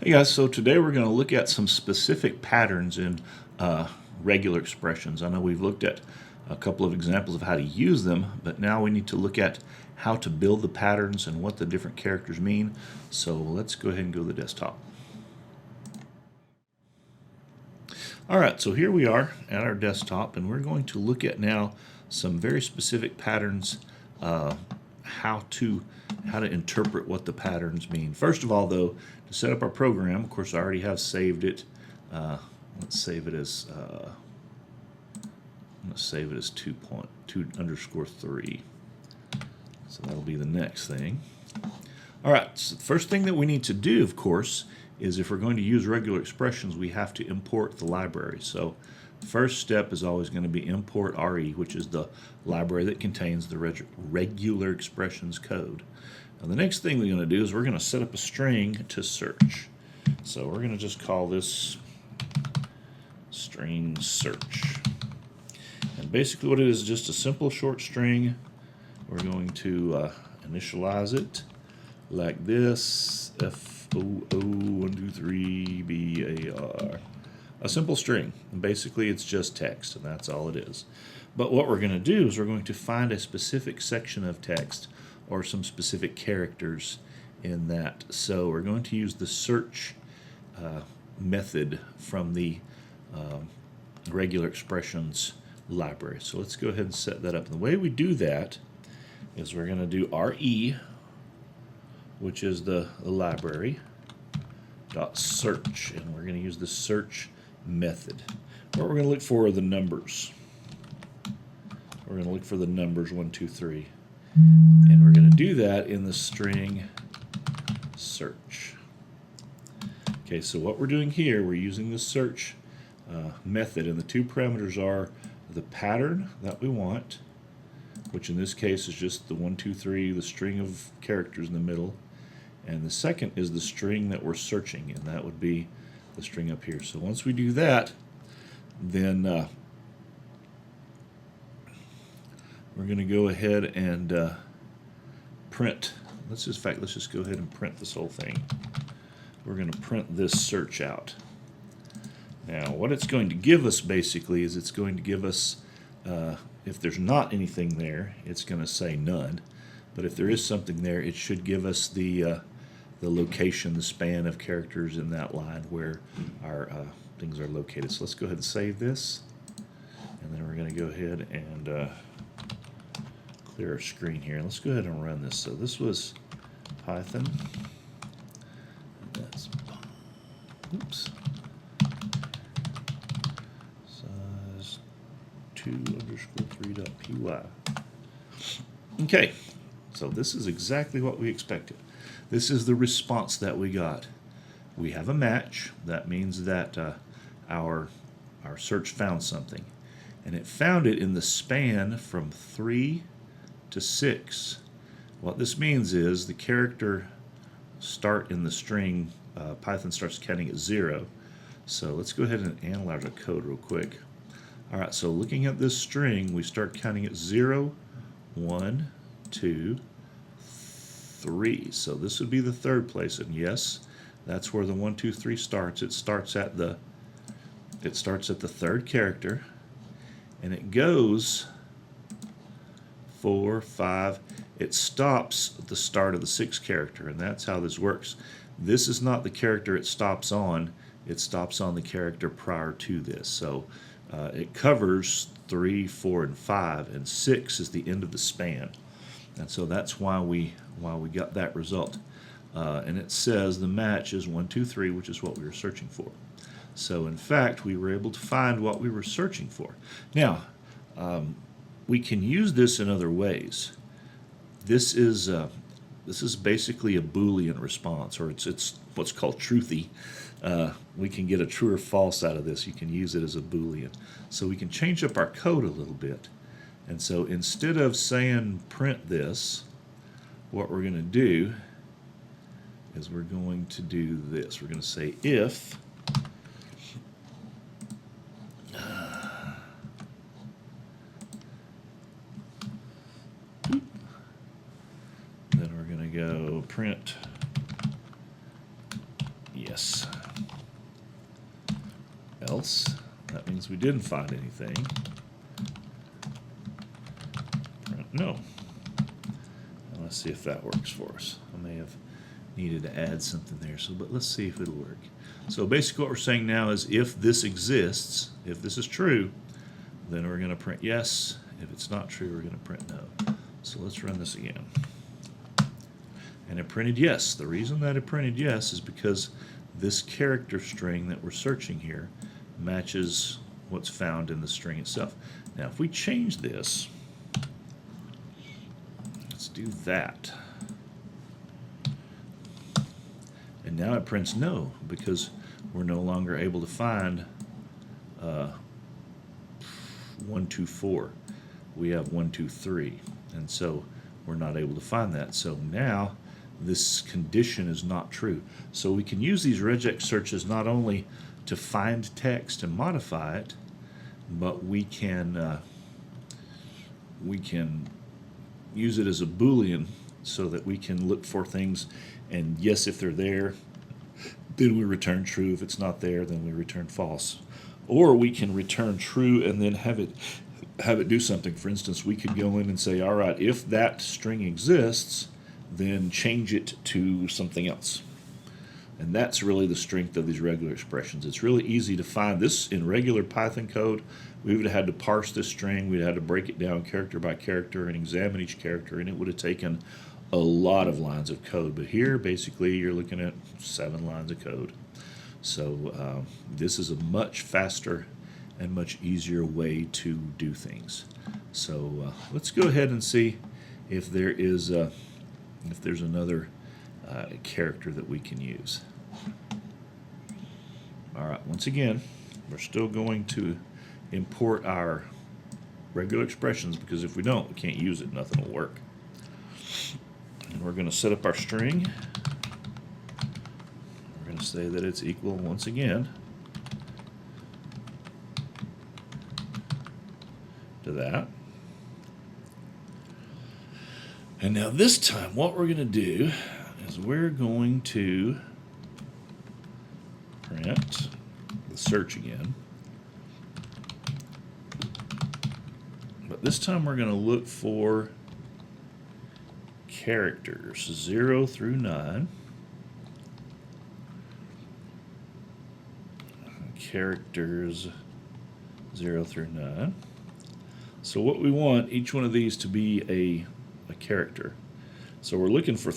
Hey guys, so today we're going to look at some specific patterns in regular expressions. I know we've looked at a couple of examples of how to use them, but now we need to look at how to build the patterns and what the different characters mean. So let's go ahead and go to the desktop. Alright, so here we are at our desktop, and we're going to look at now some very specific patterns, how to interpret what the patterns mean. First of all, though, to set up our program, of course I already have saved it. Let's save it as I'm going to save it as 2.2_3. So that'll be the next thing. Alright, so the first thing that we need to do, of course, is if we're going to use regular expressions, we have to import the library. So the first step is always going to be import RE, which is the library that contains the regular expressions code. Now the next thing we're going to do is we're going to set up a string to search. So we're going to just call this string search. And basically what it is just a simple short string. We're going to initialize it like this, FOO123BAR. A simple string. And basically it's just text, and that's all it is. But what we're going to do is we're going to find a specific section of text or some specific characters in that. So we're going to use the search method from the regular expressions library. So let's go ahead and set that up. And the way we do that is we're going to do RE, which is the library, dot search, and we're going to use the search method. What we're going to look for are the numbers. We're going to look for the numbers 1, 2, 3. And we're going to do that in the string search. Okay, so what we're doing here, we're using the search method, and the two parameters are the pattern that we want, which in this case is just the 1, 2, 3, the string of characters in the middle, and the second is the string that we're searching, and that would be the string up here. So once we do that, then we're going to go ahead and print. Let's just go ahead and print this whole thing. We're going to print this search out. Now, what it's going to give us basically is it's going to give us, if there's not anything there, it's going to say none. But if there is something there, it should give us the location, the span of characters in that line where our things are located. So let's go ahead and save this, and then we're going to go ahead and clear our screen here. Let's go ahead and run this. So this was Python. That's, oops. Size 2_3.py. Okay, so this is exactly what we expected. This is the response that we got. We have a match. That means that our search found something, and it found it in the span from 3 to 6. What this means is the character start in the string, Python starts counting at 0. So let's go ahead and analyze our code real quick. Alright, so looking at this string, we start counting at 0, 1, 2, 3. So this would be the third place, and yes, that's where the 1, 2, 3 starts. It starts at the third character, and it goes 4, 5. It stops at the start of the 6th character, and that's how this works. This is not the character it stops on. It stops on the character prior to this. So it covers 3, 4, and 5, and 6 is the end of the span. And so that's why we got that result. And it says the match is 1, 2, 3, which is what we were searching for. So in fact, we were able to find what we were searching for. Now, we can use this in other ways. This is basically a Boolean response, or it's what's called truthy. We can get a true or false out of this. You can use it as a Boolean. So we can change up our code a little bit. And so instead of saying print this, what we're going to do is we're going to do this. We're going to say if then we're going to go print, yeah, yes. Else, that means we didn't find anything. Print no. Now let's see if that works for us. I may have needed to add something there, but let's see if it'll work. So basically what we're saying now is if this exists, if this is true, then we're going to print yes. If it's not true, we're going to print no. So let's run this again. And it printed yes. The reason that it printed yes is because this character string that we're searching here matches what's found in the string itself. Now if we change this, let's do that. And now it prints no, because we're no longer able to find 1, 2, 4. We have 1, 2, 3, and so we're not able to find that. So now this condition is not true. So we can use these regex searches not only to find text and modify it, but we can use it as a Boolean so that we can look for things, and yes, if they're there, then we return true. If it's not there, then we return false. Or we can return true and then have it do something. For instance, we could go in and say, all right, if that string exists, then change it to something else. And that's really the strength of these regular expressions. It's really easy to find this in regular Python code. We would have had to parse this string. We'd have had to break it down character by character and examine each character, and it would have taken a lot of lines of code. But here, basically, you're looking at 7 lines of code. So this is a much faster and much easier way to do things. So let's go ahead and see if there is if there's another character that we can use. All right, once again, we're still going to import our regular expressions, because if we don't, we can't use it. Nothing will work. And we're going to set up our string. We're going to say that it's equal, once again, to that. And now this time, what we're going to do is we're going to print the search again. But this time we're going to look for characters 0 through 9. Characters 0 through 9. So what we want each one of these to be a character. So we're looking for a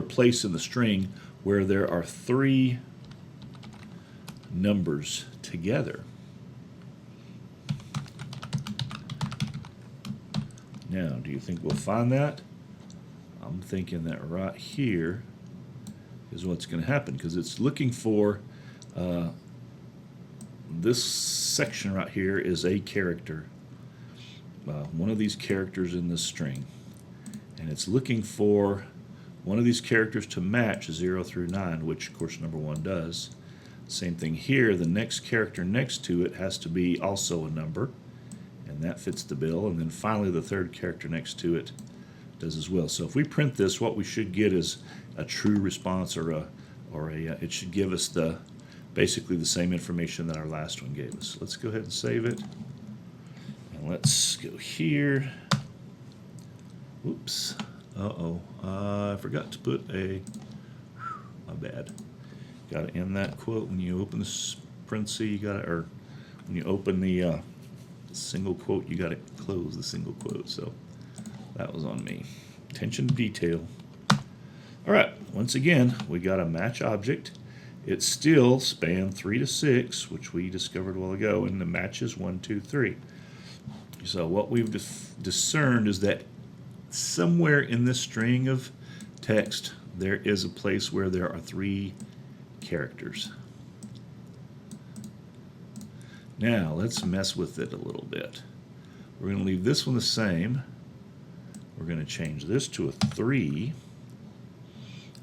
place in the string where there are 3 numbers together. Now, do you think we'll find that? I'm thinking that right here is what's going to happen, because it's looking for this section right here is a character, one of these characters in this string, and it's looking for one of these characters to match 0 through 9, which of course number 1 does. Same thing here, the next character next to it has to be also a number, and that fits the bill, and then finally the third character next to it does as well. So if we print this, what we should get is a true response, it should give us basically the same information that our last one gave us. Let's go ahead and save it. And let's go here. Oops. I forgot to put my bad. Got to end that quote when you open the parenthesis. Or when you open the single quote, you got to close the single quote. So that was on me. Attention to detail. All right. Once again, we got a match object. It still spanned 3 to 6, which we discovered a while ago, and the match is 1, 2, 3. So what we've discerned is that somewhere in this string of text, there is a place where there are 3 characters. Now, let's mess with it a little bit. We're going to leave this one the same. We're going to change this to a 3,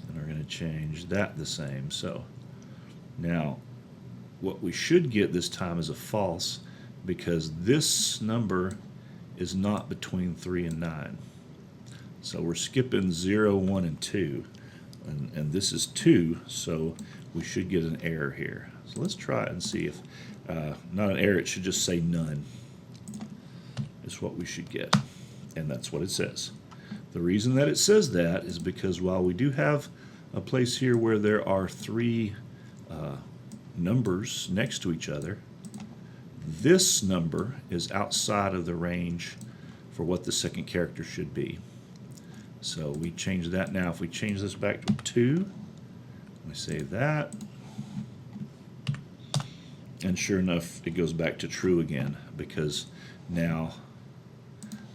and we're going to change that the same. So now, what we should get this time is a false, because this number is not between 3 and 9. So we're skipping 0, 1, and 2. and this is 2, so we should get an error here. So let's try it and see if, not an error, it should just say none is what we should get. And that's what it says. The reason that it says that is because while we do have a place here where there are 3 numbers next to each other, this number is outside of the range for what the second character should be. So we change that now. If we change this back to 2, we save that, and sure enough it goes back to true again, because now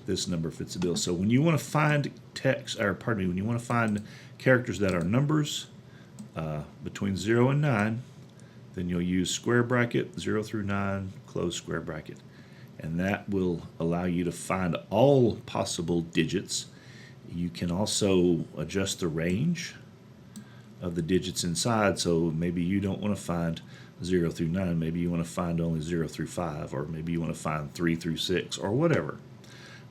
this number fits the bill. So when you want to find text, or pardon me, when you want to find characters that are numbers between 0 and 9, then you'll use square bracket, 0 through 9, close square bracket. And that will allow you to find all possible digits. You can also adjust the range of the digits inside, so maybe you don't want to find 0 through 9, maybe you want to find only 0 through 5, or maybe you want to find 3 through 6, or whatever.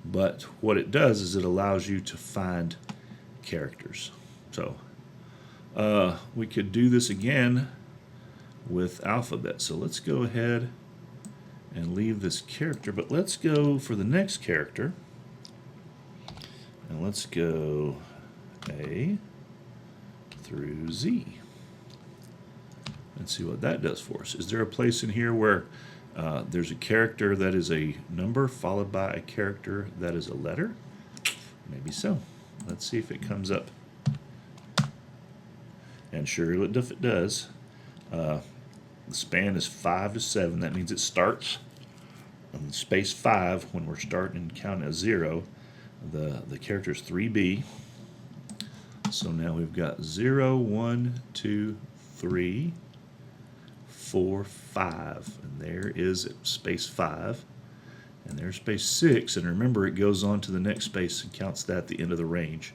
But what it does is it allows you to find characters. So we could do this again with alphabet. So let's go ahead and leave this character, but let's go for the next character. And let's go A through Z. Let's see what that does for us. Is there a place in here where there's a character that is a number followed by a character that is a letter? Maybe so. Let's see if it comes up. And sure enough it does. The span is 5 to 7. That means it starts on space 5 when we're starting and counting at 0. The character is 3B. So now we've got 0, 1, 2, 3, 4, 5. And there is space 5. And there's space 6. And remember, it goes on to the next space and counts that at the end of the range.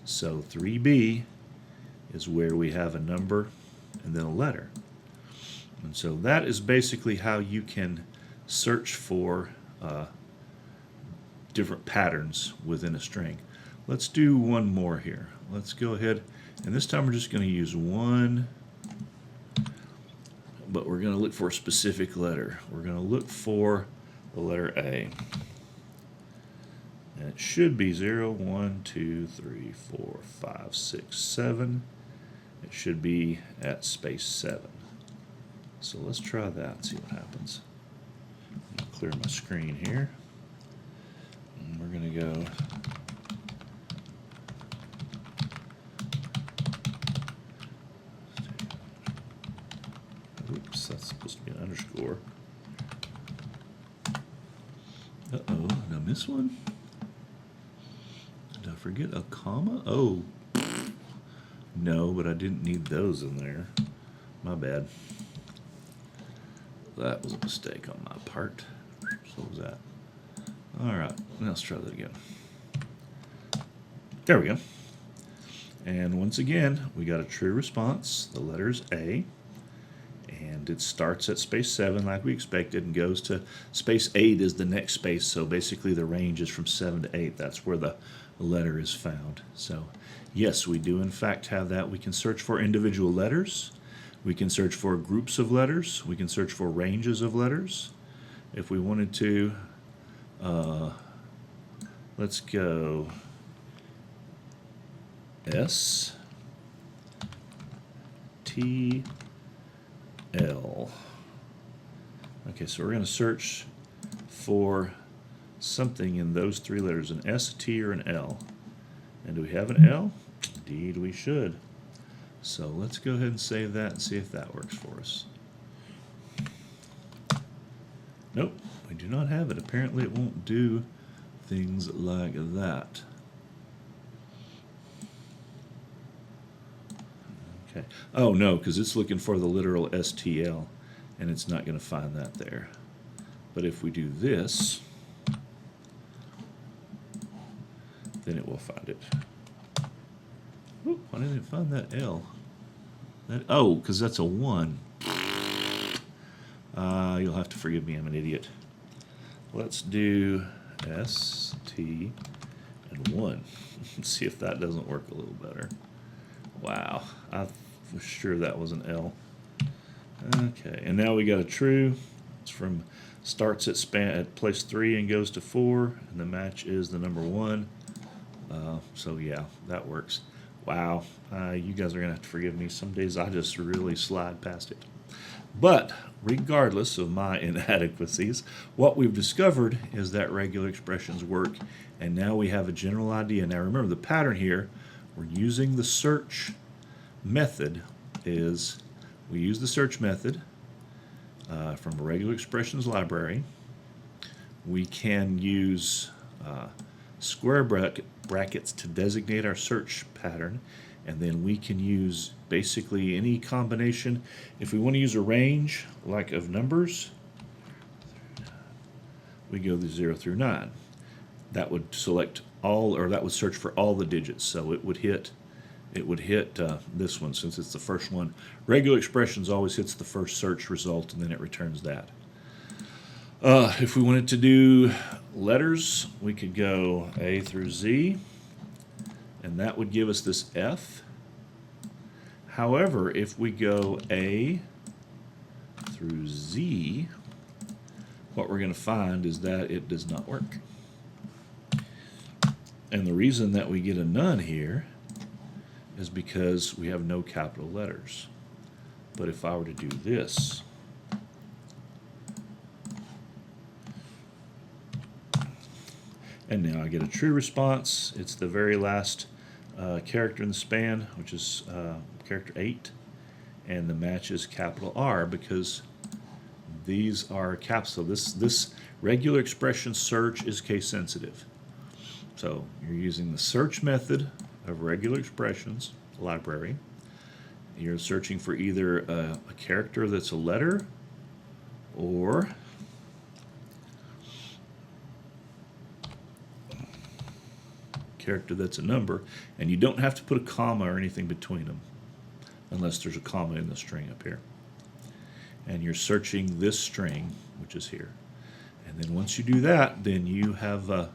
So 3B is where we have a number and then a letter. And so that is basically how you can search for different patterns within a string. Let's do one more here. Let's go ahead, and this time we're just going to use 1, but we're going to look for a specific letter. We're going to look for the letter A. And it should be 0, 1, 2, 3, 4, 5, 6, 7. It should be at space 7. So let's try that and see what happens. I'm going to clear my screen here. And we're going to go oops, that's supposed to be an underscore. Uh-oh, did I miss one? Did I forget a comma? Oh, no, but I didn't need those in there. My bad. That was a mistake on my part. So what was that? All right, let's try that again. There we go. And once again, we got a true response. The letter is A. And it starts at space 7 like we expected and goes to space 8 is the next space. So basically the range is from 7 to 8. That's where the letter is found. So yes, we do in fact have that. We can search for individual letters. We can search for groups of letters. We can search for ranges of letters. If we wanted to, let's go S, T, L. Okay, so we're going to search for something in those 3 letters, an S, a T, or an L. And do we have an L? Indeed we should. So let's go ahead and save that and see if that works for us. Nope, we do not have it. Apparently it won't do things like that. Okay. Oh no, because it's looking for the literal STL, and it's not going to find that there. But if we do this, then it will find it. Ooh, why didn't it find that L? Oh, because that's a 1. You'll have to forgive me, I'm an idiot. Let's do S, T, and 1. See if that doesn't work a little better. Wow, I was sure that was an L. Okay, and now we got a true. It's from starts at place 3 and goes to 4, and the match is the number 1. So yeah, that works. Wow, you guys are gonna have to forgive me. Some days I just really slide past it. But regardless of my inadequacies, what we've discovered is that regular expressions work, and now we have a general idea. Now remember the pattern here. We're using the search method. Is we use the search method from a regular expressions library. We can use square brackets to designate our search pattern, and then we can use basically any combination. If we want to use a range like of numbers, we go to 0 through 9. That would select all, or that would search for all the digits. So it would hit this one since it's the first one. Regular expressions always hits the first search result and then it returns that. If we wanted to do letters, we could go A through Z, and that would give us this F. However, if we go A through Z, what we're going to find is that it does not work. And the reason that we get a none here is because we have no capital letters. But if I were to do this, and now I get a true response. It's the very last character in the span, which is character 8, and the match is capital R because these are caps. So this regular expression search is case sensitive. So you're using the search method of regular expressions library. You're searching for either a character that's a letter or character that's a number, and you don't have to put a comma or anything between them unless there's a comma in the string up here. And you're searching this string, which is here. And then once you do that, then you have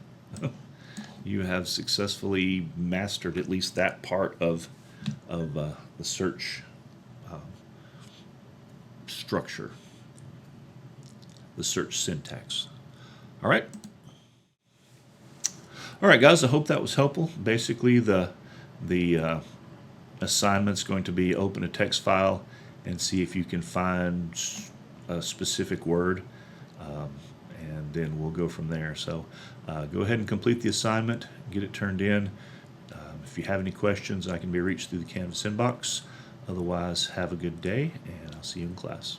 you have successfully mastered at least that part of the search structure, the search syntax. All right. All right, guys, I hope that was helpful. Basically, the assignment's going to be open a text file and see if you can find a specific word, and then we'll go from there. So go ahead and complete the assignment, get it turned in. If you have any questions, I can be reached through the Canvas inbox. Otherwise, have a good day, and I'll see you in class.